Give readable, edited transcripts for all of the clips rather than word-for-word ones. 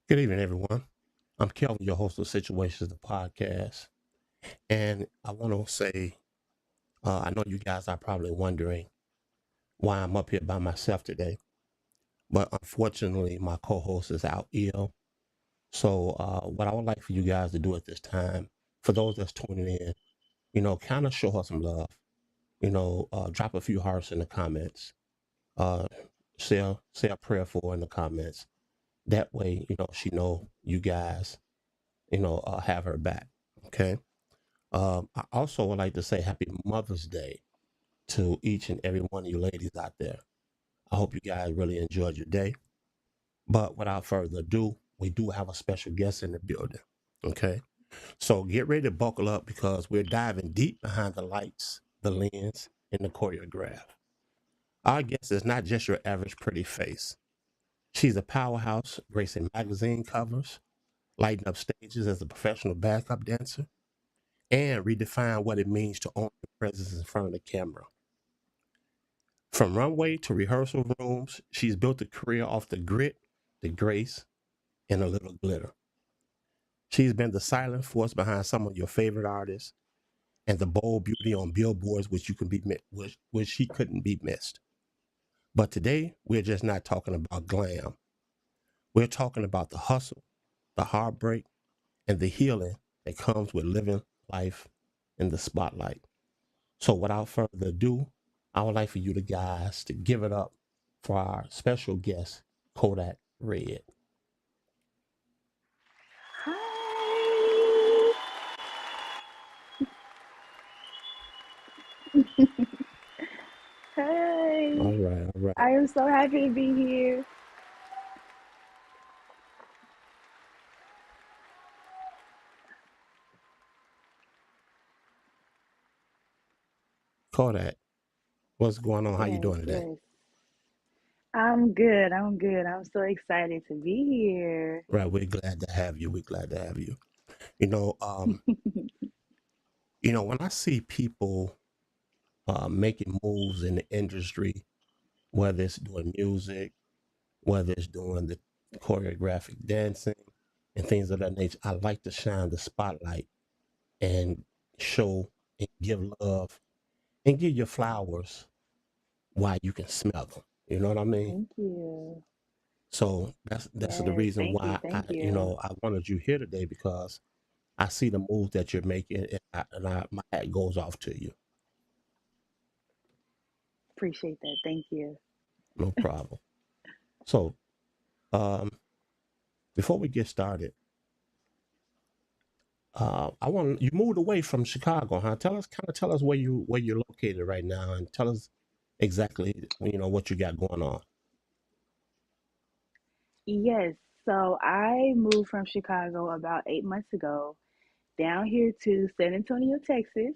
Good evening, everyone. I'm Kelvin, your host of Situations, the podcast. And I want to say, I know you guys are probably wondering why I'm up here by myself today, but unfortunately, my co host is out ill. So, what I would like for you guys to do at this time, for those that's tuning in, kind of show her some love. Drop a few hearts in the comments. Uh, say a prayer for her in the comments. That way, she know you guys, have her back. Okay. I also would like to say happy Mother's Day to each and every one of you ladies out there. I hope you guys really enjoyed your day. But without further ado, we do have a special guest in the building. Okay. So get ready to buckle up because we're diving deep behind the lights, the lens, and the choreograph. Our guest is not just your average pretty face. She's a powerhouse, gracing magazine covers, lighting up stages as a professional backup dancer, and redefine what it means to own your presence in front of the camera. From runway to rehearsal rooms, she's built a career off the grit, the grace, and a little glitter. She's been the silent force behind some of your favorite artists and the bold beauty on billboards which you can be which she couldn't be missed. But today, we're just not talking about glam. We're talking about the hustle, the heartbreak, and the healing that comes with living life in the spotlight. So without further ado, I would like for you to guys to give it up for our special guest, Kodak Red. Hi. Hey. All right, all right. I am so happy to be here. Kodak, what's going on? How you Yes, doing today? yes. I'm good. I'm good. I'm so excited to be here. Right, we're glad to have you. We're glad to have you. You know, um, when I see people making moves in the industry, whether it's doing music, whether it's doing the choreographic dancing and things of that nature, I like to shine the spotlight and show and give love and give your flowers while you can smell them. You know what I mean? Thank you. So that's the Yes, reason thank you. why Thank you. I wanted you here today because I see the move that you're making and my hat goes off to you. Appreciate that. Thank you. No problem. So um, before we get started, I want you moved away from Chicago, huh? Tell us where you're located right now, and tell us exactly what you got going on. Yes. So I moved from Chicago about 8 months ago down here to San Antonio, Texas.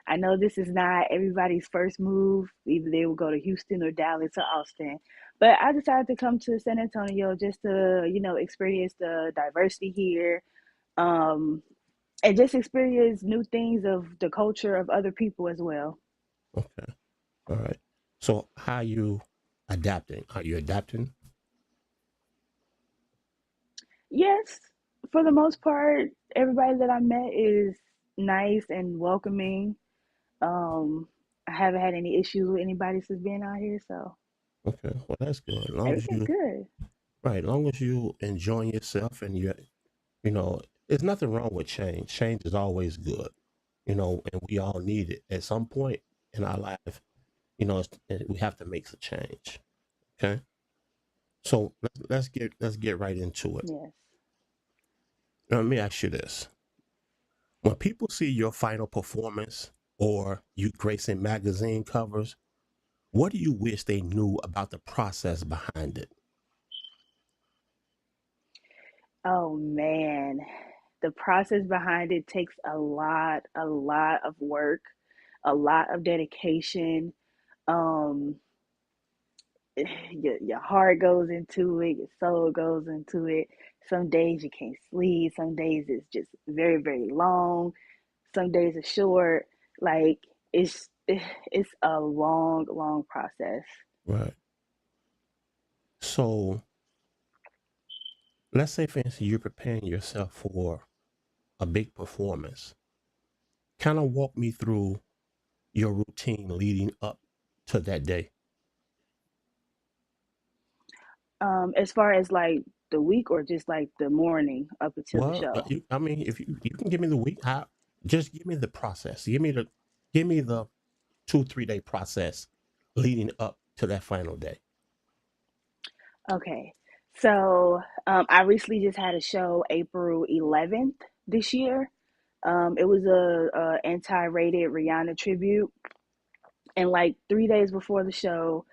I know this is not everybody's first move. Either they will go to Houston or Dallas or Austin. But I decided to come to San Antonio just to, experience the diversity here, um, and just experience new things of the culture of other people as well. Okay, all right. So how are you adapting? Are you adapting? Yes, for the most part, everybody that I met is nice and welcoming. Um, I haven't had any issues with anybody since being out here, so Okay, well that's good. As long as everything's you good. right, as long as you enjoying yourself and you know, there's nothing wrong with change. Change is always good, and we all need it at some point in our life. We have to make a change. Okay, so let's get right into it. Yes. Now, let me ask you this: when people see your final performance or you gracing magazine covers, what do you wish they knew about the process behind it? Oh man, the process behind it takes a lot of work, a lot of dedication. Um, your heart goes into it, your soul goes into it. Some days you can't sleep, some days it's just very, very long, some days it's short. Like it's a long, long process. Right. So let's say, for instance, you're preparing yourself for a big performance. Kind of walk me through your routine leading up to that day. As far as like the week or just like the morning up until the Well, show. I mean, if you can give me the week, how, just give me the process. Give me the 2 3 day process leading up to that final day. Okay. So I recently just had a show April 11th this year. It was a anti-rated Rihanna tribute, and like 3 days before the show,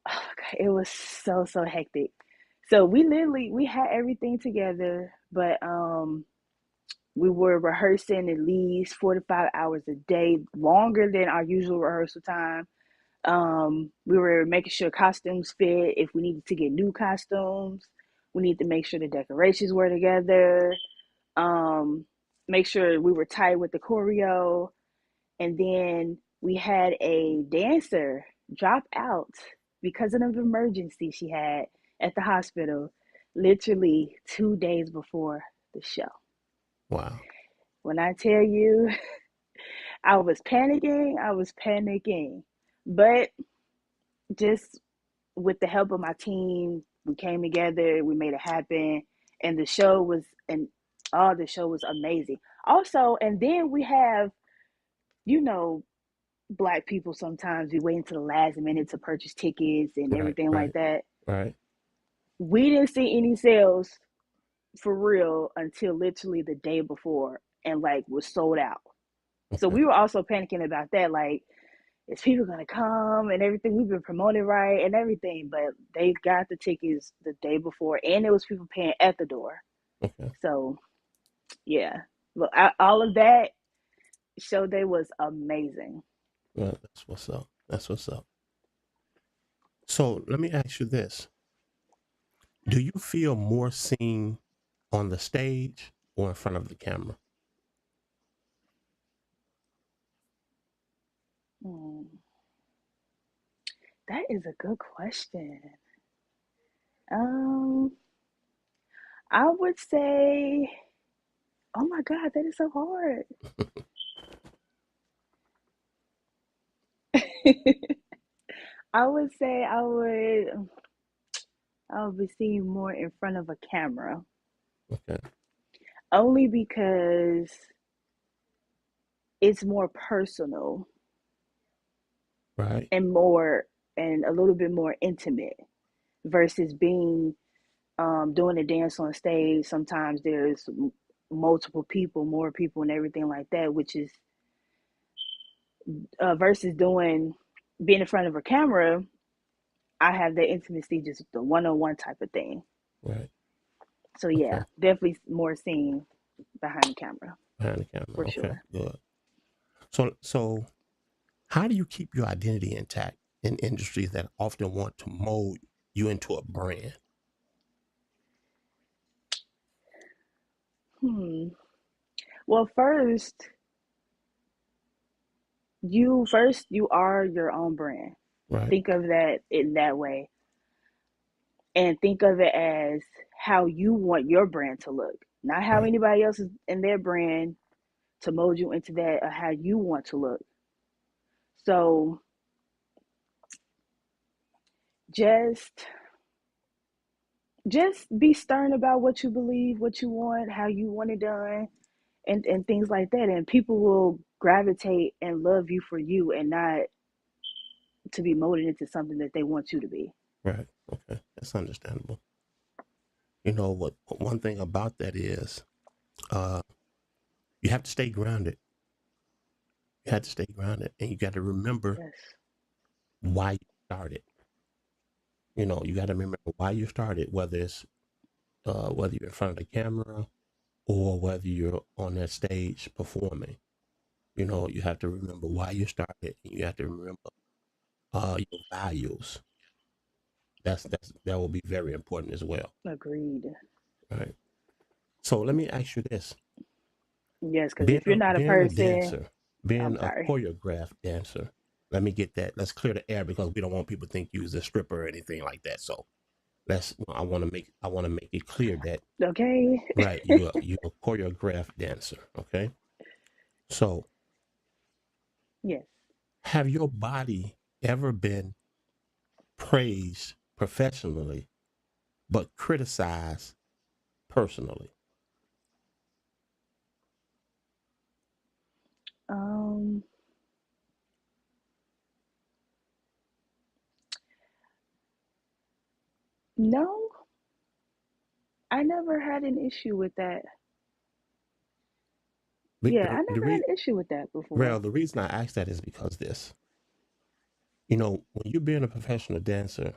oh God, it was so hectic. So we had everything together, but we were rehearsing at least 4 to 5 hours a day, longer than our usual rehearsal time. We were making sure costumes fit. If we needed to get new costumes, we needed to make sure the decorations were together. Um, make sure we were tight with the choreo. And then we had a dancer drop out because of an emergency she had at the hospital literally 2 days before the show. Wow. When I tell you, I was panicking. But just with the help of my team, we came together, we made it happen, and the show was amazing. Also, and then we have, you know, black people sometimes we wait until the last minute to purchase tickets and Right. everything like Right. that. Right. We didn't see any sales for real until literally the day before and like was sold out. So Okay. we were also panicking about that. Like, is people gonna come and everything? We've been promoted right and everything, but they got the tickets the day before, and there was people paying at the door. Okay. So yeah, but all of that show day was amazing. Well, that's what's up. That's what's up. So let me ask you this: do you feel more seen on the stage or in front of the camera? Hmm, that is a good question. Um, I would say, oh my God, that is so hard. I would say I would be seen more in front of a camera, Okay. only because it's more personal Right. and more and a little bit more intimate versus being doing a dance on stage. Sometimes there's multiple people, more people, and everything like that, which is versus doing being in front of a camera. I have the intimacy, just the one-on-one type of thing. Right. So Okay. yeah, definitely more seen behind the camera Behind the camera. for Okay. sure. Good. So how do you keep your identity intact in industries that often want to mold you into a brand? Hmm. Well, you are your own brand. Right. Think of that in that way, and think of it as how you want your brand to look, not how Right. anybody else is in their brand to mold you into that, or how you want to look. So just just be stern about what you believe, what you want, how you want it done, and things like that, and people will gravitate and love you for you and not to be molded into something that they want you to be. Right. Okay. That's understandable. You know what? One thing about that is, uh, you have to stay grounded. You have to stay grounded, and you got to remember Yes, why you started. You know, you got to remember why you started, whether you're in front of the camera or whether you're on that stage performing. You know, you have to remember why you started. And you have to remember your values. That will be very important as well. agreed. Right. So let me ask you this: Yes, because if you're not a being a person, dancer, I'm being a sorry. choreographed dancer. Let me get that. Let's clear the air because we don't want people to think you was a stripper or anything like that. So I want to make it clear that Okay. right, you're a choreographed dancer. Okay, so Yes. have your body ever been praised professionally but criticized personally? Um, no, I never had an issue with that. Yeah, I The never had an issue with that before. well, the reason I ask that is because this, you know, when you're being a professional dancer,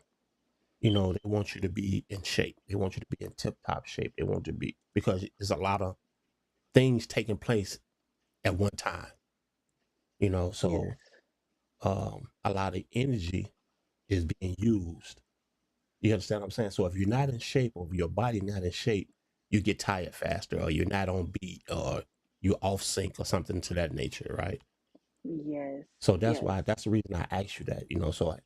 you know, they want you to be in shape. They want you to be in tip top shape. They want you to be, because there's a lot of things taking place at one time, you know, Yes. so a lot of energy is being used. You understand what I'm saying? So if you're not in shape, or if your body not in shape, you get tired faster, or you're not on beat, or you're off sync, or something to that nature, right? Yes. So that's Yes. why, that's the reason I asked you that, you know. So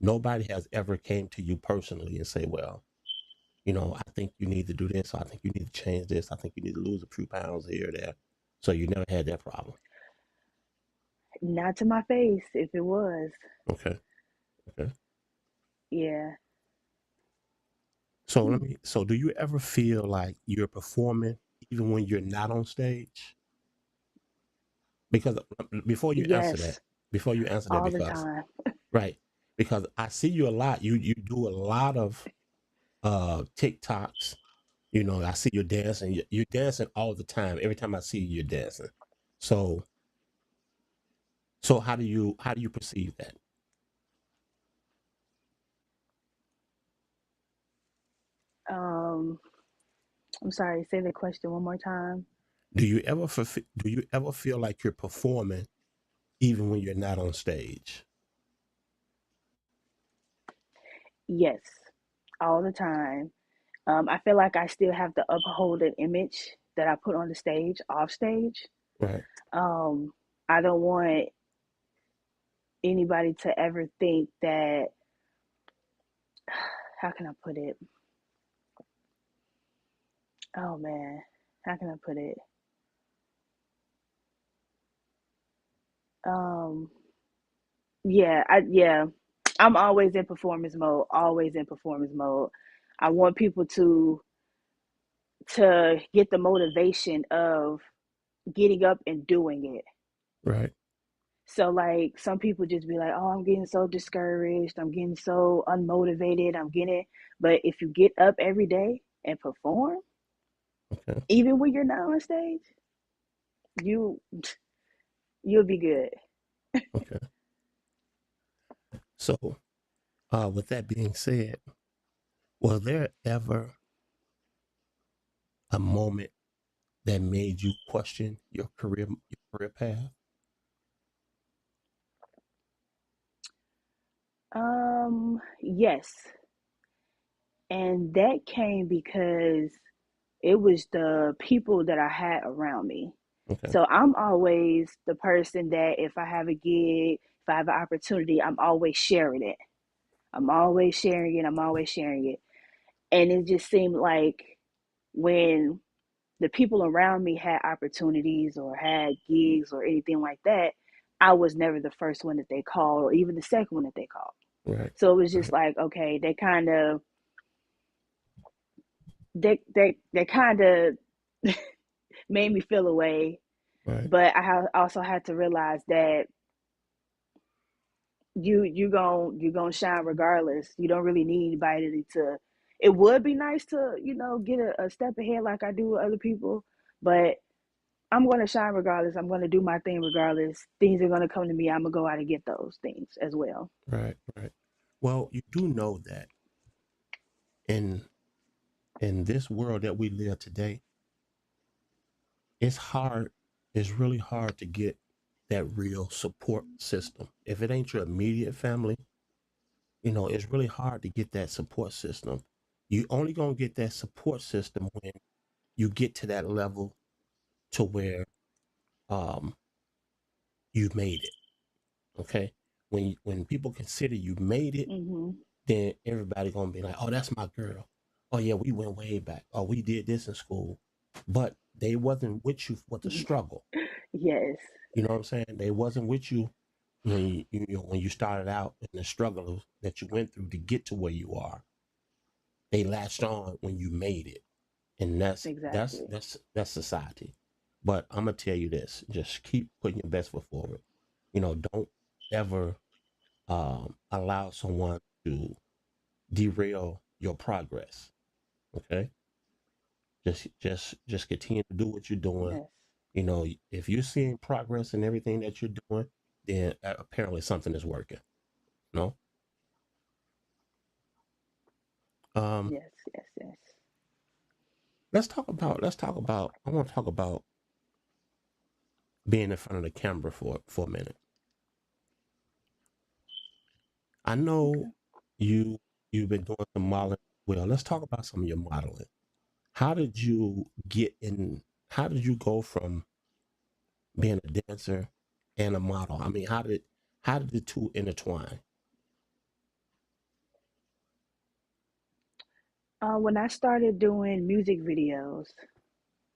nobody has ever came to you personally and say, well, you know, I think you need to do this. I think you need to change this. I think you need to lose a few pounds here or there. So you never had that problem. Not to my face if it was. Okay. Okay. Yeah. So Hmm. so do you ever feel like you're performing even when you're not on stage? Because before you answer that, Yes. before you answer that, All the because, time. right, because I see you a lot. You do a lot of TikToks. You know, I see you dancing. You're dancing all the time. Every time I see you, you're dancing. So how do you perceive that? Um, I'm sorry, say the question one more time. Do you ever feel like you're performing even when you're not on stage? Yes. All the time. I feel like I still have to uphold an image that I put on the stage, off stage. Right. Um, I don't want anybody to ever think that, how can I put it? Oh man, how can I put it? Um, yeah, I'm always in performance mode, always in performance mode. I want people to get the motivation of getting up and doing it. Right. So like some people just be like, "Oh, I'm getting so discouraged. I'm getting so unmotivated. I'm getting." But if you get up every day and perform, Okay. even when you're not on stage, you you'll be good. Okay. So, with that being said, was there ever a moment that made you question your career path? Yes, and that came because it was the people that I had around me. Okay. So I'm always the person that if I have a gig, if I have an opportunity, I'm always sharing it. I'm always sharing it. I'm always sharing it. And it just seemed like when the people around me had opportunities or had gigs or anything like that, I was never the first one that they called or even the second one that they called. Right. So it was just Right. like, okay, they kind of made me feel away, Right. but also had to realize that you gonna shine regardless. You don't really need anybody to. It would be nice to get a step ahead like I do with other people, but I'm gonna shine regardless. I'm gonna do my thing regardless. Things are gonna come to me. I'm gonna go out and get those things as well. Right. Right. Well, you do know that in this world that we live today, it's hard. It's really hard to get that real support system. If it ain't your immediate family, you know, it's really hard to get that support system. You only gonna get that support system when you get to that level to where um you made it. Okay. When people consider you made it, Mhm. then everybody gonna be like, oh, that's my girl. Oh yeah, we went way back. Oh, we did this in school. But they wasn't with you for the struggle. Yes, You know what I'm saying? They wasn't with you when when you started out in the struggle that you went through to get to where you are. They latched on when you made it. And exactly. that's society. But I'm gonna tell you this: just keep putting your best foot forward. Don't ever allow someone to derail your progress. Okay, just continue to do what you're doing. Yes, If you're seeing progress in everything that you're doing, then apparently something is working. No, um, yes, yes, yes. let's talk about. I want to talk about being in front of the camera for a minute. I know Okay. you've been doing some modeling. Well, let's talk about some of your modeling. How did you get in? How did you go from being a dancer and a model? I mean, how did the two intertwine? When I started doing music videos,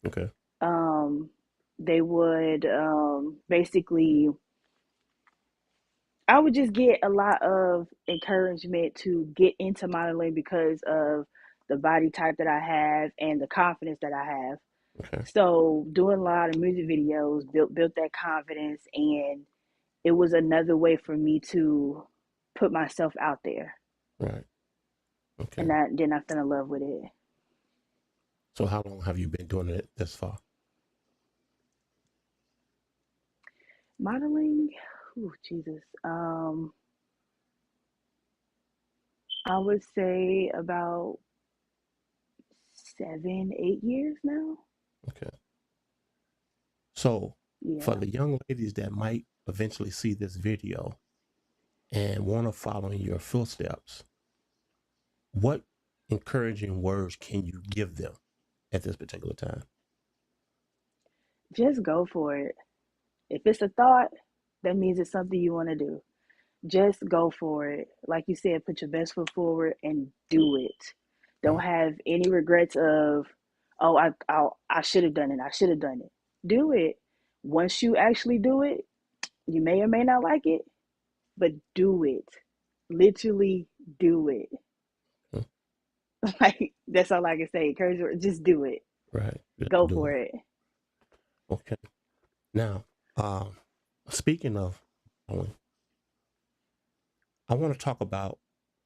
Okay, um, they would basically, I would just get a lot of encouragement to get into modeling because of the body type that I have and the confidence that I have. okay, So doing a lot of music videos built that confidence, and it was another way for me to put myself out there, right, and okay. then I fell in love with it. So how long have you been doing it this far? Modeling, oh Jesus, I would say about 7, 8 years now. Okay. So for Yeah. the young ladies that might eventually see this video and want to follow in your footsteps, what encouraging words can you give them at this particular time? Just go for it. If it's a thought, that means it's something you want to do. Just go for it. Like you said, put your best foot forward and do it. Don't Right, have any regrets of, oh, I should have done it. I should have done it. Do it. Once you actually do it, you may or may not like it, but do it. Literally do it. mm, Like that's all I can say. Encourage, just do it. right. Just Go do for it. it. Okay. Now, um, speaking of, Owen, I want to talk about.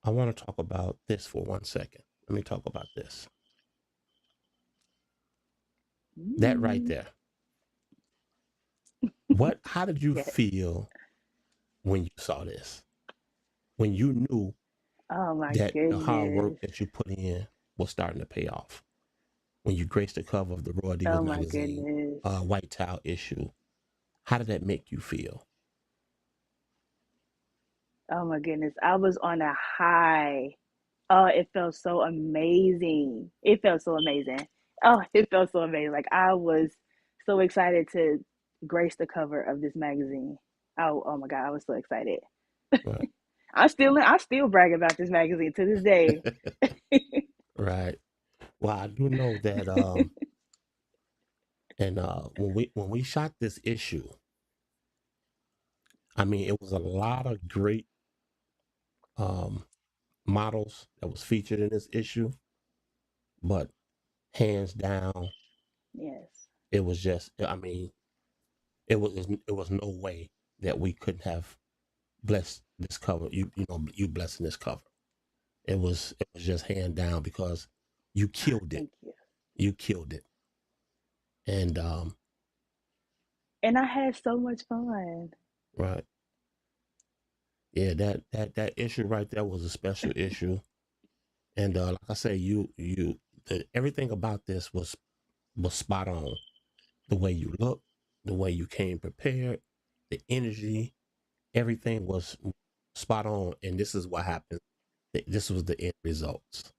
I want to talk about this for 1 second. Let me talk about this. That right Mm, there. What? How did you yes. feel when you saw this? When you knew Oh my that the hard work goodness. that you put in was starting to pay off? When you graced the cover of the Royal Divas Oh my magazine, goodness. White Towel issue, how did that make you feel? Oh my goodness. I was on a high. Oh, it felt so amazing. It felt so amazing. Oh, it felt so amazing. Like I was so excited to grace the cover of this magazine. Oh my God, I was so excited. Right. I still brag about this magazine to this day. Right. Well, I do know that and when we shot this issue, I mean it was a lot of great um models that was featured in this issue, but hands down, Yes. it was just I mean, it was no way that we couldn't have blessed this cover. You blessing this cover. It was just hand down because you killed it. Thank you. You killed it. And And I had so much fun. right. Yeah, that issue right there was a special issue. And like I say, everything about this was spot on. The way you look, the way you came prepared, the energy, everything was spot on. And this is what happened. This was the end results.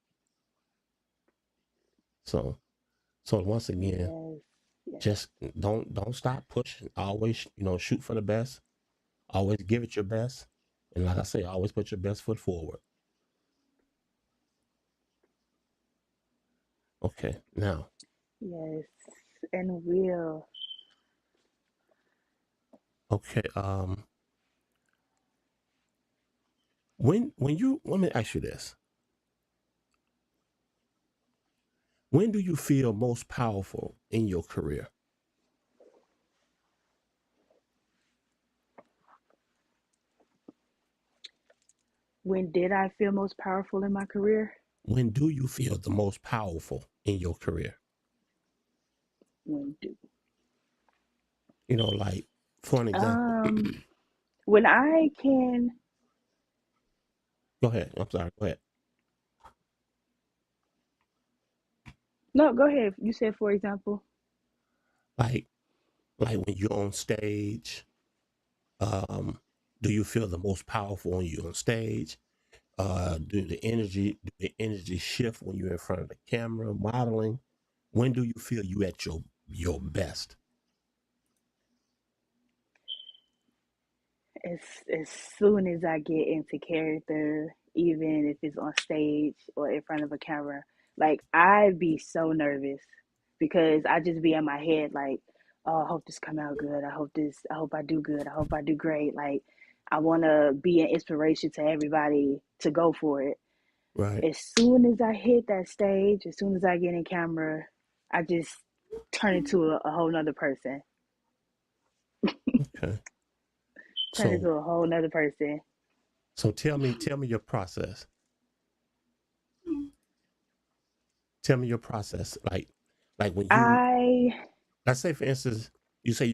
So once again, Yes. Yes. just don't stop pushing. Always, shoot for the best. Always give it your best. And like I say, always put your best foot forward. Okay. Now, Yes, and will. okay. When you let me ask you this: when do you feel most powerful in your career? When did I feel most powerful in my career? When do you feel the most powerful in your career? When do Like for an example. um when I can Go ahead. I'm sorry. Go ahead. no, go ahead. You said for example. Like like when you're on stage, um, do you feel the most powerful when you're on stage? Do the energy shift when you're in front of the camera modeling? When do you feel you at your best? As soon as I get into character, even if it's on stage or in front of a camera, like I be so nervous because I just be in my head like, oh, I hope this come out good. I hope I do good. I hope I do great. Like I want to be an inspiration to everybody to go for it. Right. As soon as I hit that stage, as soon as I get in camera, I just turn into a whole nother person. Okay. Turn So into a whole nother person. so tell me your process. Tell me your process. Like when you I let's say for instance, you say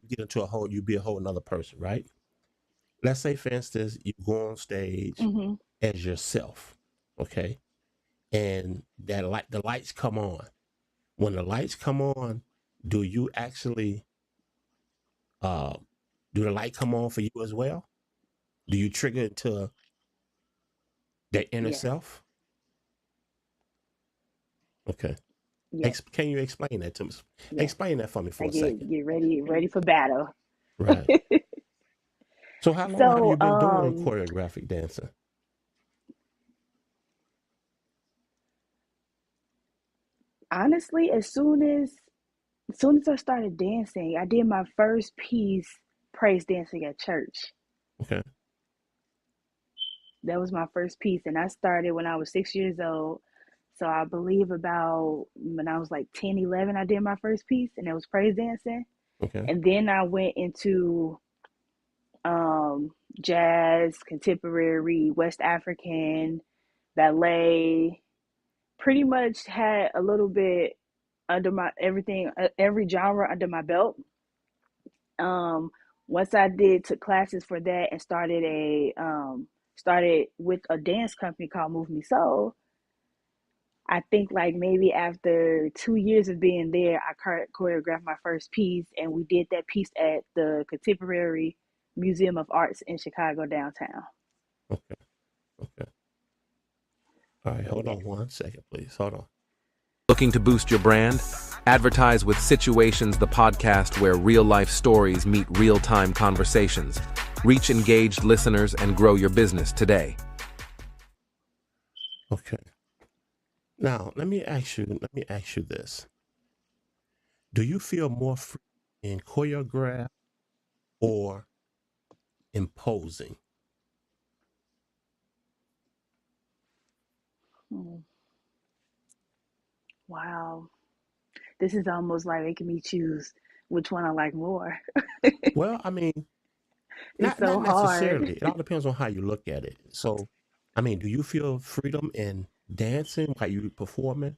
you be a whole another person, right? Let's say for instance, you go on stage mhm. as yourself, okay? And the lights come on. When the lights come on, do you actually uh do the light come on for you as well? Do you trigger into that inner Yes, self? Okay. yes, Can you explain that to me? yes. Explain that for me I for a second. get ready for battle. Right. So how long have you So, been doing choreographic dancing? honestly, as soon as I started dancing, I did my first piece praise dancing at church. Okay. That was my first piece, and I started when I was 6 years old. So I believe about when I was like 10, 11, I did my first piece, and it was praise dancing. Okay. And then I went into um, jazz, contemporary, West African, ballet. Pretty much had a little bit under my everything, every genre under my belt. Um, Once I did took classes for that and started with a dance company called Move Me Soul. I think like maybe after 2 years of being there, I choreographed my first piece, and we did that piece at the Contemporary Museum of Arts in Chicago downtown. Okay. Okay. All right. So Hold on yes. 1 second, please. Hold on. Looking to boost your brand? Advertise with Situations, the podcast where real life stories meet real time conversations. Reach engaged listeners and grow your business today. Okay. Now let me ask you this. Do you feel more free in choreograph or imposing? Hmm. Wow. This is almost like making me choose which one I like more. Well, I mean, It's not so hard. necessarily. It all depends on how you look at it. So, I mean, do you feel freedom in dancing while you performing,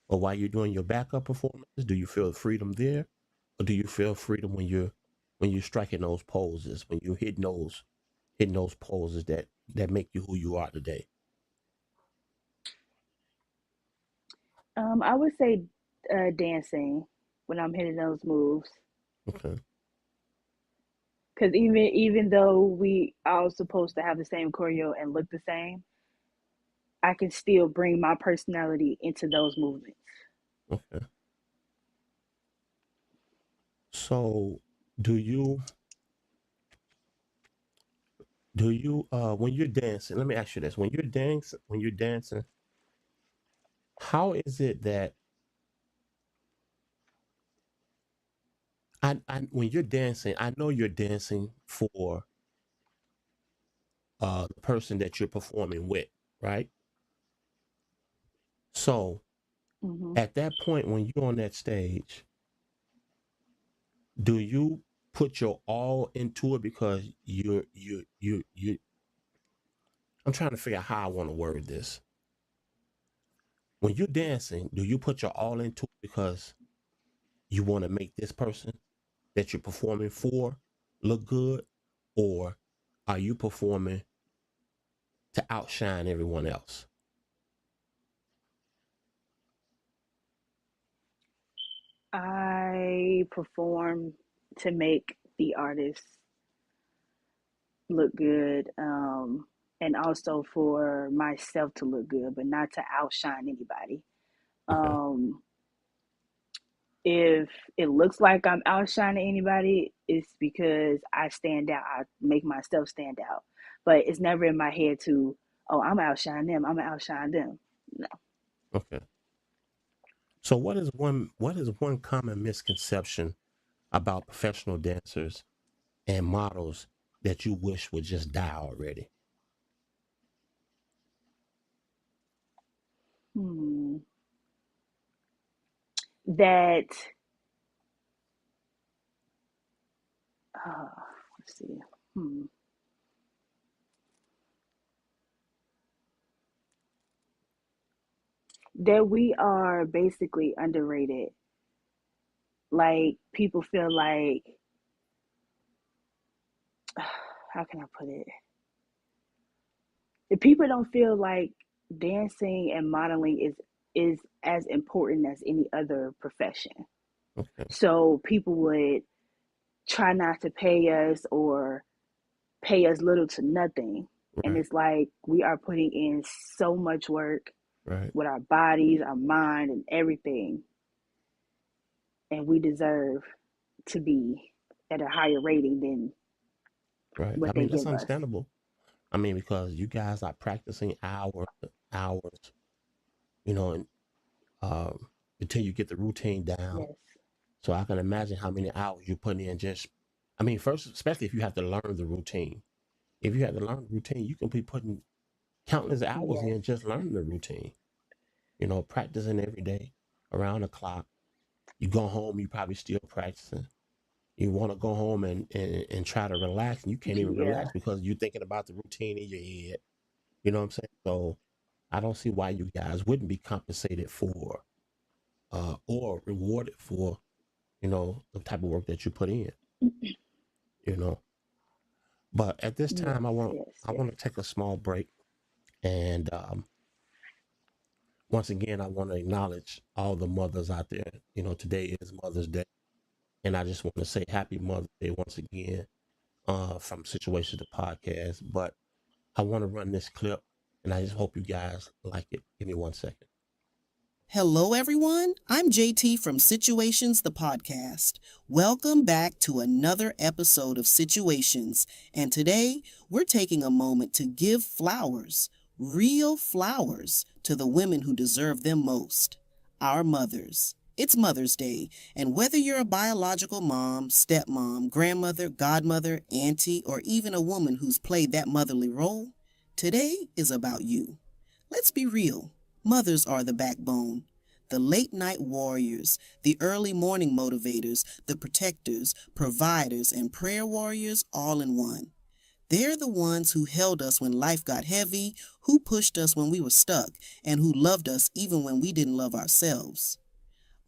or while you're doing your backup performances? Do you feel freedom there, or do you feel freedom when you're striking those poses, when you're hitting those poses that make you who you are today? I would say dancing when I'm hitting those moves. Okay, Because even though we all supposed to have the same choreo and look the same, I can still bring my personality into those movements. okay. So, do you when you're dancing? Let me ask you this: when you're dancing, how is it that when you're dancing, I know you're dancing for the person that you're performing with, right? So Mm-hmm. at that point, when you're on that stage, do you put your all into it because you I'm trying to figure out how I want to word this. When you're dancing, do you put your all into it because you want to make this person that you're performing for look good, or are you performing to outshine everyone else? I perform to make the artist look good, and also for myself to look good, but not to outshine anybody. Okay. Um, if it looks like I'm outshining anybody, it's because I stand out. I make myself stand out. But it's never in my head to, oh, I'm outshining them. I'm gonna outshine them. No. Okay. So what is one common misconception about professional dancers and models that you wish would just die already? Hmm. That, let's see. Hmm. That we are basically underrated. Like people feel like, how can I put it? If people don't feel like dancing and modeling is as important as any other profession. Okay. So people would try not to pay us or pay us little to nothing. And Right. it's like we are putting in so much work Right. with our bodies, our mind, and everything. And we deserve to be at a higher rating than Right. I what they mean, that's give us. understandable. I mean, because you guys are practicing hours, and um, until you get the routine down. Yes. So I can imagine how many hours you put in just, I mean, first, especially if you have to learn the routine. If you have to learn the routine, you can be putting countless hours Yes. in just learning the routine, practicing every day around the clock. You go home, you probably still practicing. You want to go home and try to relax, and you can't even Yeah. relax because you're thinking about the routine in your head. You know what I'm saying? So I don't see why you guys wouldn't be compensated for or rewarded for, the type of work that you put in, you know. But at this Yes. time, I want Yes. I Yes. want to take a small break, and once again, I want to acknowledge all the mothers out there. Today is Mother's Day, and I just want to say Happy Mother's Day once again from Situations the podcast. But I want to run this clip, and I just hope you guys like it. Give me 1 second. Hello, everyone. I'm JT from Situations, the podcast. Welcome back to another episode of Situations. And today, we're taking a moment to give flowers, real flowers, to the women who deserve them most, our mothers. It's Mother's Day, and whether you're a biological mom, stepmom, grandmother, godmother, auntie, or even a woman who's played that motherly role, today is about you. Let's be real. Mothers are the backbone. The late night warriors, the early morning motivators, the protectors, providers, and prayer warriors all in one. They're the ones who held us when life got heavy, who pushed us when we were stuck, and who loved us even when we didn't love ourselves.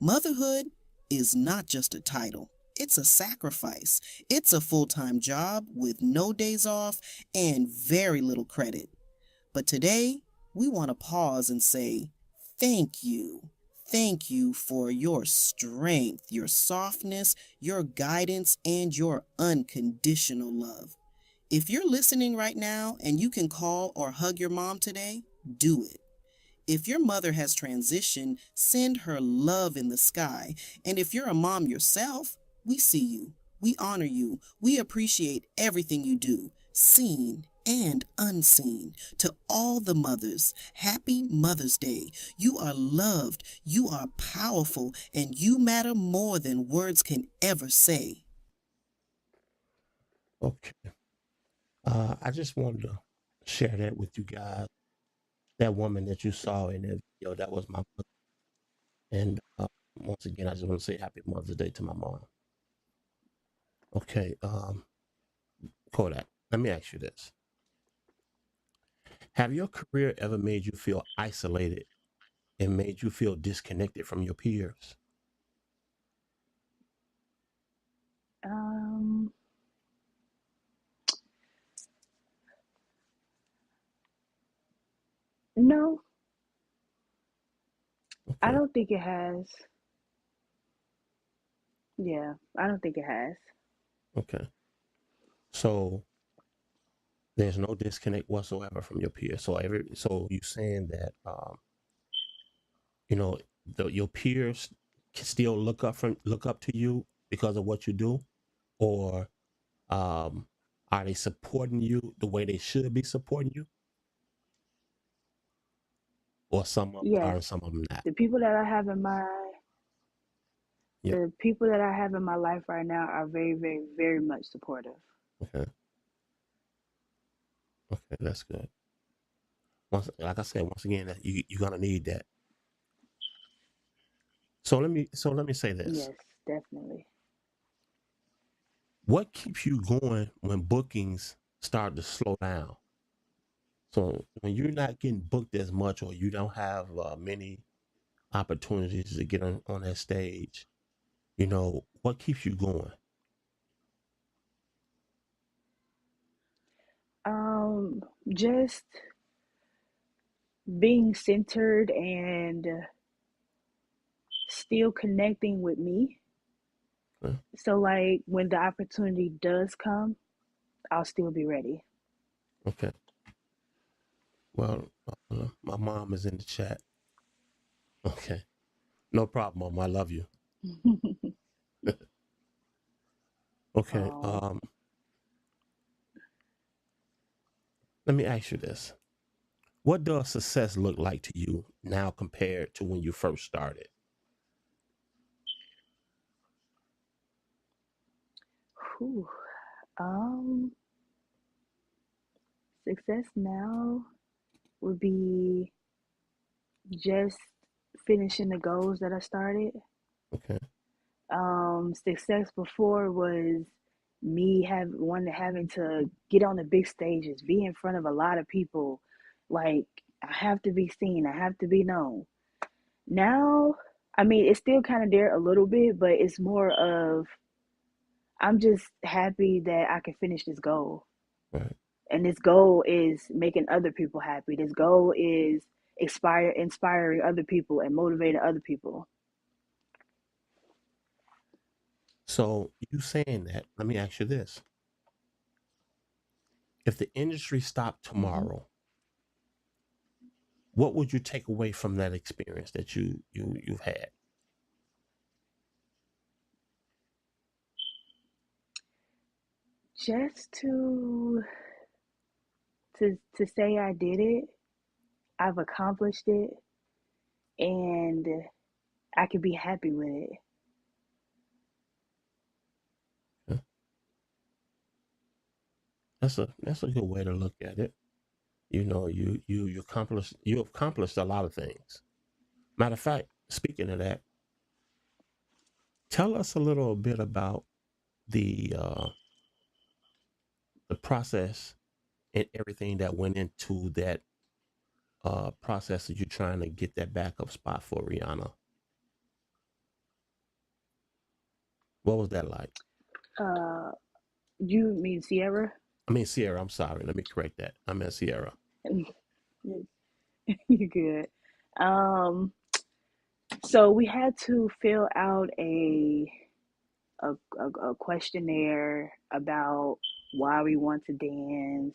Motherhood is not just a title. It's a sacrifice. It's a full-time job with no days off and very little credit. But today, we want to pause and say, thank you. Thank you for your strength, your softness, your guidance, and your unconditional love. If you're listening right now and you can call or hug your mom today, do it. If your mother has transitioned, send her love in the sky. And if you're a mom yourself, we see you. We honor you. We appreciate everything you do, seen and unseen. To all the mothers, happy Mother's Day. You are loved, you are powerful, and you matter more than words can ever say. Okay. I just wanted to share that with you guys. That woman that you saw in that video, that was my mother. And once again, I just want to say Happy Mother's Day to my mom. Okay, Kodak, let me ask you this. Have your career ever made you feel isolated and made you feel disconnected from your peers? Um, no, I Okay, don't think it has. Yeah, I don't think it has. okay. So there's no disconnect whatsoever from your peers. So you saying that you know your peers can still look up to you because of what you do, or um, are they supporting you the way they should be supporting you, or some of them are Yes, and some of them not? the people that I have in my Yeah. the people that I have in my life right now are very, very, very much supportive. Okay. Okay, that's good. Like I said, once again, that you're gonna need that. So let me say this: Yes, definitely. what keeps you going when bookings start to slow down? So when you're not getting booked as much, or you don't have many opportunities to get on that stage, what keeps you going? Just being centered and still connecting with me. Uh, So, like, when the opportunity does come, I'll still be ready. Okay. Well, my mom is in the chat. Okay. No problem, Mom. I love you. Okay. um, Let me ask you this. What does success look like to you now compared to when you first started? whew. um, Success now would be just finishing the goals that I started. Okay. Success before was me having to get on the big stages, be in front of a lot of people. Like, I have to be seen, I have to be known. Now, I mean, it's still kind of there a little bit, but it's more of I'm just happy that I can finish this goal. Right. And this goal is making other people happy. This goal is inspiring other people and motivating other people. So you saying that, let me ask you this. If the industry stopped Hmm. tomorrow, what would you take away from that experience that you've had? Just to say I did it, I've accomplished it, and I can be happy with it. Yeah, that's a good way to look at it. You accomplished a lot of things. Matter of fact, speaking of that, tell us a little bit about the process and everything that went into that process that you're trying to get that backup spot for Rihanna. What was that like? Uh, you mean Sierra? I mean Sierra. I'm sorry. Let me correct that. I meant Sierra. You're good. Um, so we had to fill out a questionnaire about why we want to dance,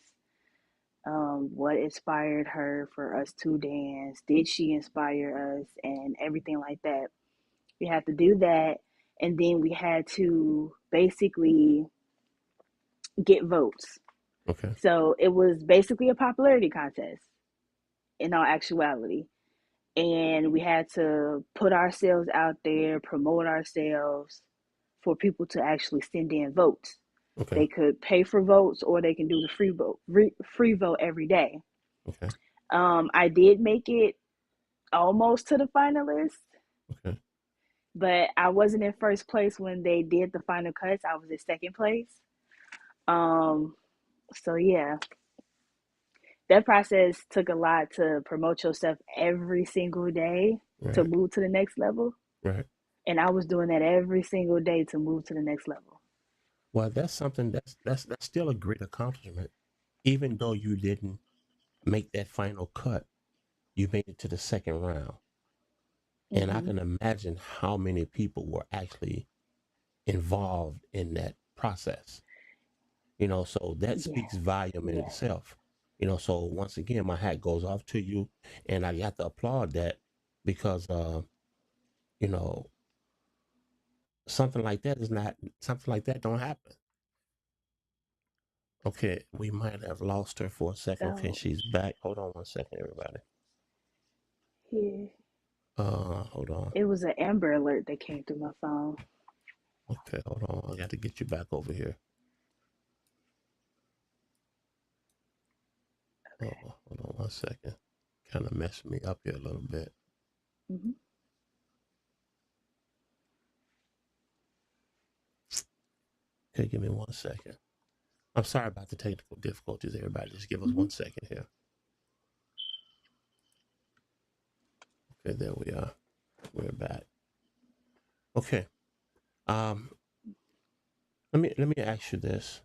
what inspired her for us to dance, did she inspire us, and everything like that. We had to do that, and then we had to basically get votes. Okay. So it was basically a popularity contest in all actuality. And we had to put ourselves out there, promote ourselves for people to actually send in votes. Okay. They could pay for votes or they can do the free vote every day. Okay. I did make it almost to the finalists, Okay. but I wasn't in first place when they did the final cuts. I was in second place. Um, so yeah, that process took a lot to promote yourself every single day to Right. move to the next level. Right. And I was doing that every single day to move to the next level. Well, that's something that's still a great accomplishment. Even though you didn't make that final cut, you made it to the second round. And I Mm-hmm. can imagine how many people were actually involved in that process. So that Yeah, speaks volume in yeah. itself. So once again, my hat goes off to you, and I got to applaud that because, you know, something like that don't happen. Okay, we might have lost her for a second. Okay, So she's back. Hold on one second, everybody. yeah, Hold on. it was an Amber Alert that came through my phone. Okay, hold on. I got to get you back over here. Oh, hold on one second. Kind of messed me up here a little bit. Mm-hmm. Okay, give me 1 second. I'm sorry about the technical difficulties, everybody. Just give us Mm-hmm. 1 second here. Okay, there we are. We're back. Okay. Um, let me ask you this.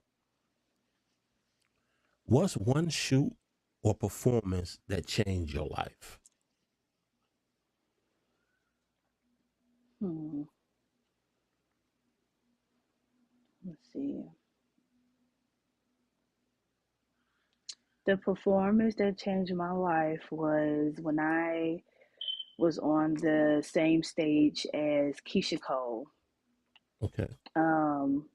What's one shoot or performance that changed your life? Hmm. Let's see. The performance that changed my life was when I was on the same stage as Keisha Cole. Okay. Um,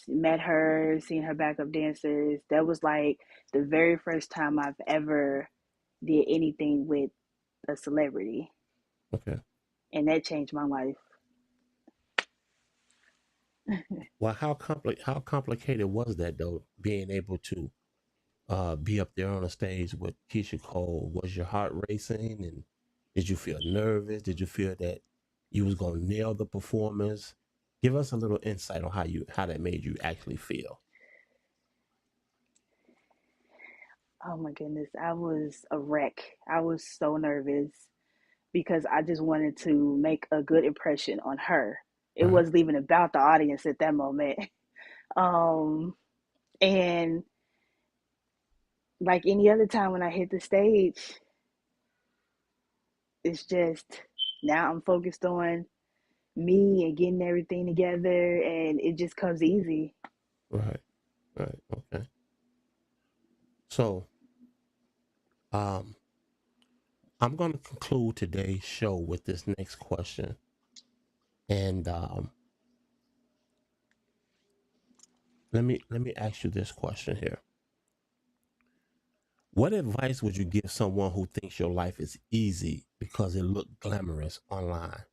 Met her, seen her backup dancers. That was like the very first time I've ever did anything with a celebrity, Okay. and that changed my life. Well, how complicated was that though? Being able to be up there on a stage with Keisha Cole. Was your heart racing, and did you feel nervous? Did you feel that you was gonna nail the performance? Give us a little insight on how that made you actually feel. Oh my goodness, I was a wreck. I was so nervous because I just wanted to make a good impression on her. It Right. wasn't even about the audience at that moment. Um, and like any other time when I hit the stage, it's just now I'm focused on me and getting everything together, and it just comes easy. Right. Right. Okay. So, um, I'm going to conclude today's show with this next question, and let me ask you this question here. What advice would you give someone who thinks your life is easy because it looked glamorous online?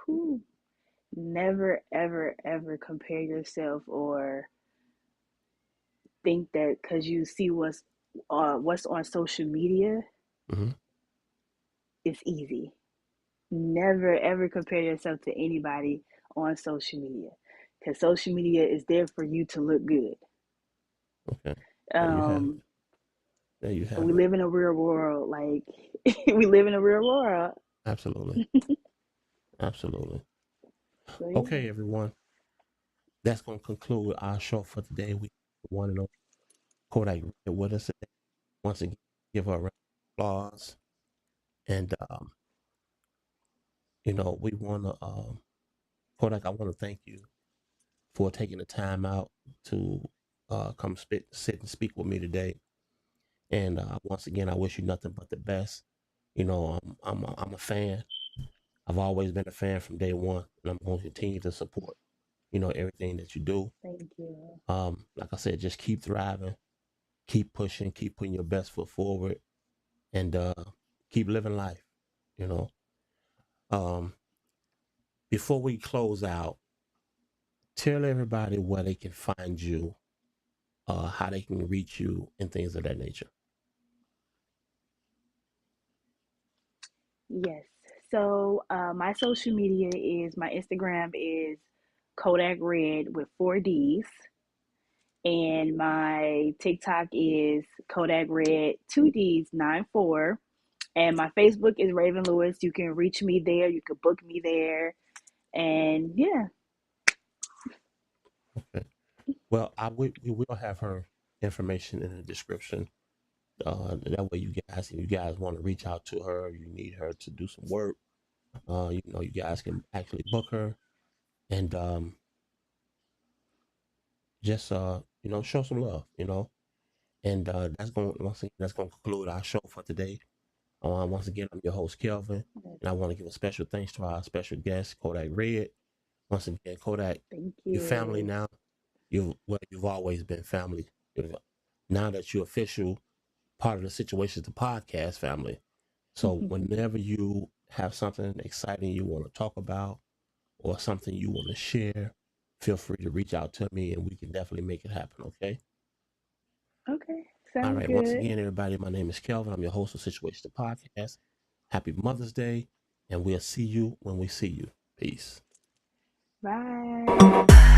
Whew. Never, ever, ever compare yourself or think that because you see what's on social media, Hmm. it's easy. Never, ever compare yourself to anybody on social media because social media is there for you to look good. Okay. There you have it. Um, There you we have it. live in a real world. Like we live in a real world. Absolutely. Absolutely. So yeah. Okay, everyone. That's going to conclude our show for today. We want to know Kodak with us today. Once again, give her a round of applause. And, we want to, Kodak, I want to thank you for taking the time out to come sit and speak with me today. And once again, I wish you nothing but the best. I'm a fan. I've always been a fan from day one, and I'm going to continue to support. everything that you do. Thank you. Like I said, just keep thriving, keep pushing, keep putting your best foot forward, and keep living life. You know. Before we close out, tell everybody where they can find you, how they can reach you, and things of that nature. Yes. So my social media is my Instagram is Kodak Red with 4 D's. And my TikTok is Kodak Red 2Ds 94. And my Facebook is Raven Lewis. You can reach me there. You can book me there. And yeah. Okay. Well, we will have her information in the description. That way, if you guys want to reach out to her, you need her to do some work. You guys can actually book her and just show some love. And that's gonna conclude our show for today. Once again, I'm your host Kelvin, and I want to give a special thanks to our special guest Kodak Red. Once again, Kodak, Thank your family you. now. You've always been family. Now that you're official part of the Situations the Podcast family. So whenever you have something exciting you want to talk about or something you want to share, feel free to reach out to me and we can definitely make it happen, okay? Okay. All Sounds right. Once good. again, everybody, my name is Kelvin. I'm your host of Situations the Podcast. Happy Mother's Day, and we'll see you when we see you. Peace. Bye.